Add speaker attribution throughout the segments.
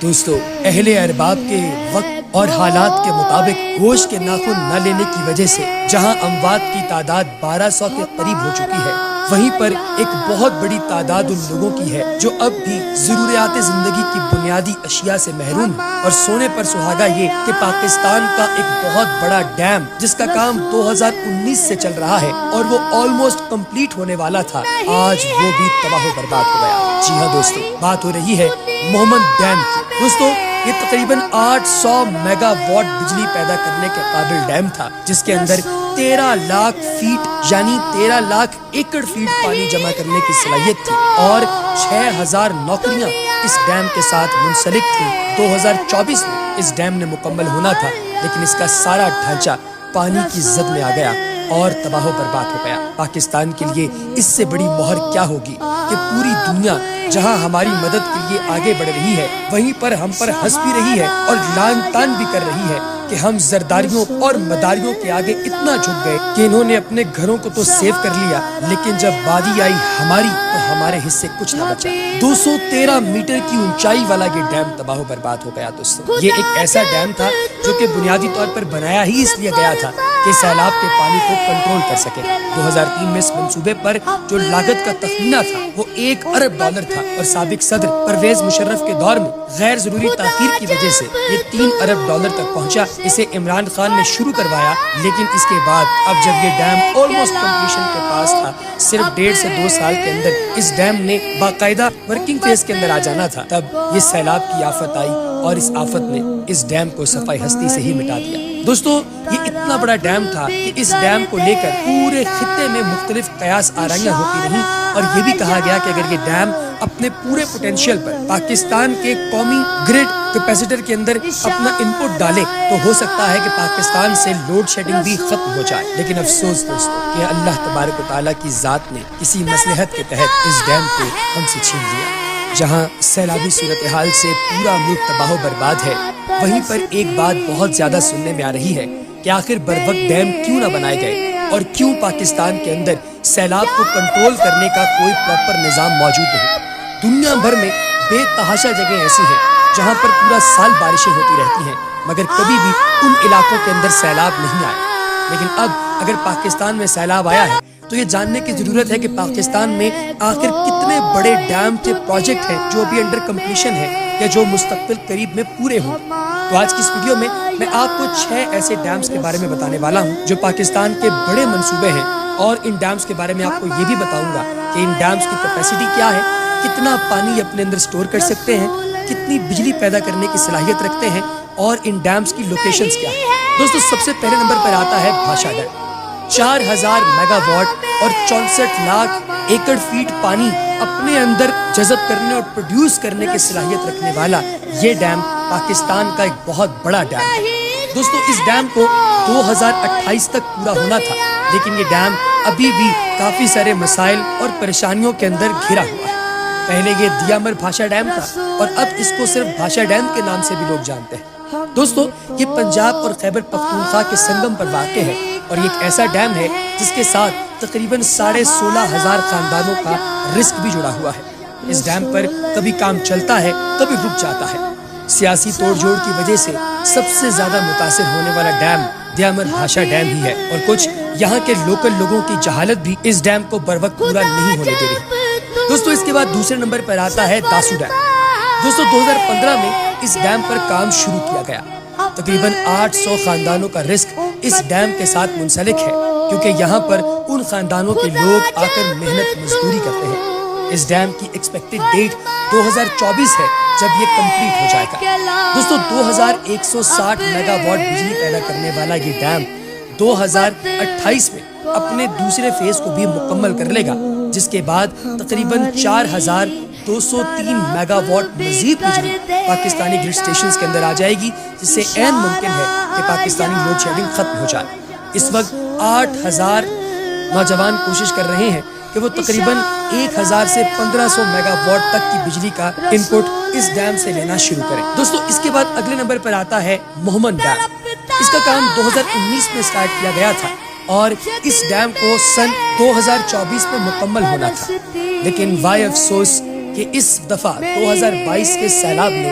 Speaker 1: دوستو اہل ارباب کے وقت اور حالات کے مطابق گوشت کے ناخن نہ لینے کی وجہ سے جہاں اموات کی تعداد 1200 کے قریب ہو چکی ہے، وہیں پر ایک بہت بڑی تعداد ان لوگوں کی ہے جو اب بھی ضروریات زندگی کی بنیادی اشیاء سے محروم ہیں۔ اور سونے پر سہاگا یہ کہ پاکستان کا ایک بہت بڑا ڈیم جس کا کام 2019 سے چل رہا ہے اور وہ آلموسٹ کمپلیٹ ہونے والا تھا، آج وہ بھی تباہ و برباد ہو گیا۔ جی ہاں دوستو، بات ہو رہی ہے مومند ڈیم کی۔ دوستو یہ تقریباً 800 میگا واٹ بجلی پیدا کرنے کے قابل ڈیم تھا، جس کے اندر 13 لاکھ فیٹ یعنی 13 لاکھ ایکڑ فیٹ پانی جمع کرنے کی صلاحیت تھی اور 6000 نوکریاں اس ڈیم کے ساتھ منسلک تھیں۔ 2024 میں اس ڈیم نے مکمل ہونا تھا، لیکن اس کا سارا ڈھانچہ پانی کی زد میں آ گیا اور تباہ و برباد ہو گیا۔ پاکستان کے لیے اس سے بڑی مہر کیا ہوگی کہ پوری دنیا جہاں ہماری مدد کے لیے آگے بڑھ رہی ہے، وہیں پر ہم پر ہنس بھی رہی ہے اور لعن طعن بھی کر رہی ہے کہ ہم زرداریوں اور مداریوں کے آگے اتنا جھک گئے کہ انہوں نے اپنے گھروں کو تو سیو کر لیا، لیکن جب باری آئی ہماری تو ہمارے حصے کچھ نہ بچا۔ 213 میٹر کی اونچائی والا یہ ڈیم تباہ و برباد ہو گیا دوستو۔ یہ ایک ایسا ڈیم تھا جو کہ بنیادی طور پر بنایا ہی اس لیے گیا تھا کہ سیلاب کے پانی کو کنٹرول کر سکے۔ 2003 میں اس منصوبے پر جو لاگت کا تخمینہ تھا وہ $1 ارب تھا اور سابق صدر پرویز مشرف کے دور میں غیر ضروری تاخیر کی وجہ سے یہ $3 ارب تک پہنچا۔ اسے عمران خان نے شروع کروایا، لیکن اس کے بعد اب جب یہ ڈیم آلموسٹ کمپلیشن کے پاس تھا، صرف 1.5 سے 2 سال کے اندر اس ڈیم نے باقاعدہ ورکنگ فیز کے اندر آ جانا تھا، تب یہ سیلاب کی آفت آئی اور اس آفت نے اس ڈیم کو صفائی ہستی سے ہی مٹا دیا۔ دوستو یہ اتنا بڑا ڈیم تھا کہ اس ڈیم کو لے کر پورے خطے میں مختلف قیاس آرائیاں ہوتی رہیں اور یہ بھی کہا گیا کہ اگر یہ ڈیم اپنے پورے پوٹینشیل پر پاکستان کے قومی گریڈ کیپیسیٹر کے اندر اپنا انپٹ ڈالے تو ہو سکتا ہے کہ پاکستان سے لوڈ شیڈنگ بھی ختم ہو جائے، لیکن افسوس دوستو کہ اللہ تبارک و تعالیٰ کی ذات نے کسی مصلحت کے تحت اس ڈیم کو ہم سے چھین لیا۔ جہاں سیلابی صورتحال سے پورا ملک تباہ و برباد ہے، وہیں پر ایک بات بہت زیادہ سننے میں آ رہی ہے کہ آخر بروقت ڈیم کیوں نہ بنائے گئے اور کیوں پاکستان کے اندر سیلاب کو کنٹرول کرنے کا کوئی پراپر نظام موجود نہیں۔ دنیا بھر میں بے تحاشا جگہیں ایسی ہیں جہاں پر پورا سال بارشیں ہوتی رہتی ہیں، مگر کبھی بھی ان علاقوں کے اندر سیلاب نہیں آیا۔ لیکن اب اگر پاکستان میں سیلاب آیا ہے تو یہ جاننے کی ضرورت ہے کہ پاکستان میں آخر کتنے بڑے ڈیم کے پروجیکٹ ہیں جو ابھی انڈر کمپلیشن ہیں یا جو مستقبل قریب میں پورے ہوں۔ تو آج کی اس ویڈیو میں آپ کو 6 ایسے ڈیمز کے بارے میں بتانے والا ہوں جو پاکستان کے بڑے منصوبے ہیں، اور ان ڈیمز کے بارے میں آپ کو یہ بھی بتاؤں گا کہ ان ڈیمز کی کیپیسٹی کیا ہے، کتنا پانی اپنے اندر سٹور کر سکتے ہیں، کتنی بجلی پیدا کرنے کی صلاحیت رکھتے ہیں اور ان ڈیمز کی لوکیشنز کیا ہیں۔ دوستو سب سے پہلے نمبر پر آتا ہے بھاشا ڈیم۔ 4000 میگا واٹ اور 64 لاکھ ایکڑ فیٹ پانی اپنے اندر جذب کرنے اور پروڈیوس کرنے کی صلاحیت رکھنے والا یہ ڈیم پاکستان کا ایک بہت بڑا ڈیم ہے۔ دوستو اس ڈیم کو 2028 تک پورا ہونا تھا، لیکن یہ ڈیم ابھی بھی کافی سارے مسائل اور پریشانیوں کے اندر گھرا ہوا ہے۔ پہلے یہ دیامر بھاشا ڈیم تھا اور اب اس کو صرف بھاشا ڈیم کے نام سے بھی لوگ جانتے ہیں۔ دوستو یہ پنجاب اور خیبر پختونخوا کے سنگم پر واقع ہے اور یہ ایک ایسا ڈیم ہے جس کے ساتھ تقریباً 16,500 خاندانوں کا رزق بھی جڑا ہوا ہے۔ اس ڈیم پر کبھی کام چلتا ہے، کبھی رک جاتا ہے۔ سیاسی توڑ جوڑ کی وجہ سے سب سے زیادہ متاثر ہونے والا ڈیم دیامر بھاشا ڈیم ہی ہے، اور کچھ یہاں کے لوکل لوگوں کی جہالت بھی اس ڈیم کو بروقت پورا نہیں ہونے دے رہی۔ دوستو اس کے بعد دوسرے نمبر پر آتا ہے داسو ڈیم۔ دوستو 2015 میں اس ڈیم پر کام شروع کیا گیا۔ تقریباً 800 خاندانوں کا رزق اس ڈیم کے ساتھ منسلک ہے، کیونکہ یہاں پر ان خاندانوں کے لوگ آ کر محنت مزدوری کرتے ہیں۔ اس ڈیم کی ایکسپیکٹڈ ڈیٹ 2024 ہے جب یہ کمپلیٹ ہو جائے گا۔ دوستو 2160 میگا واٹ بجلی پیدا کرنے والا یہ ڈیم 2028 میں اپنے دوسرے فیز کو بھی مکمل کر لے گا، جس کے بعد تقریباً 4203 میگا واٹ مزید بجلی پاکستانی گرڈ سٹیشنز کے اندر آ جائے گی، جس سے عین ممکن ہے کہ پاکستانی لوڈ شیڈنگ ختم ہو جائے۔ اس وقت 8000 نوجوان کوشش کر رہے ہیں کہ وہ تقریباً 1000 سے 1500 میگا واٹ تک کی بجلی کا انپٹ اس ڈیم سے لینا شروع کریں۔ دوستو اس کے بعد اگلے نمبر پر آتا ہے مومند ڈیم۔ اس کا کام 2019 میں سٹارٹ کیا گیا تھا اور اس ڈیم کو سن 2024 میں مکمل ہونا تھا، لیکن وائے افسوس کہ اس دفعہ 2022 کے سیلاب نے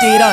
Speaker 1: 13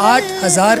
Speaker 1: 8000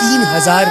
Speaker 1: 3000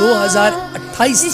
Speaker 1: 2028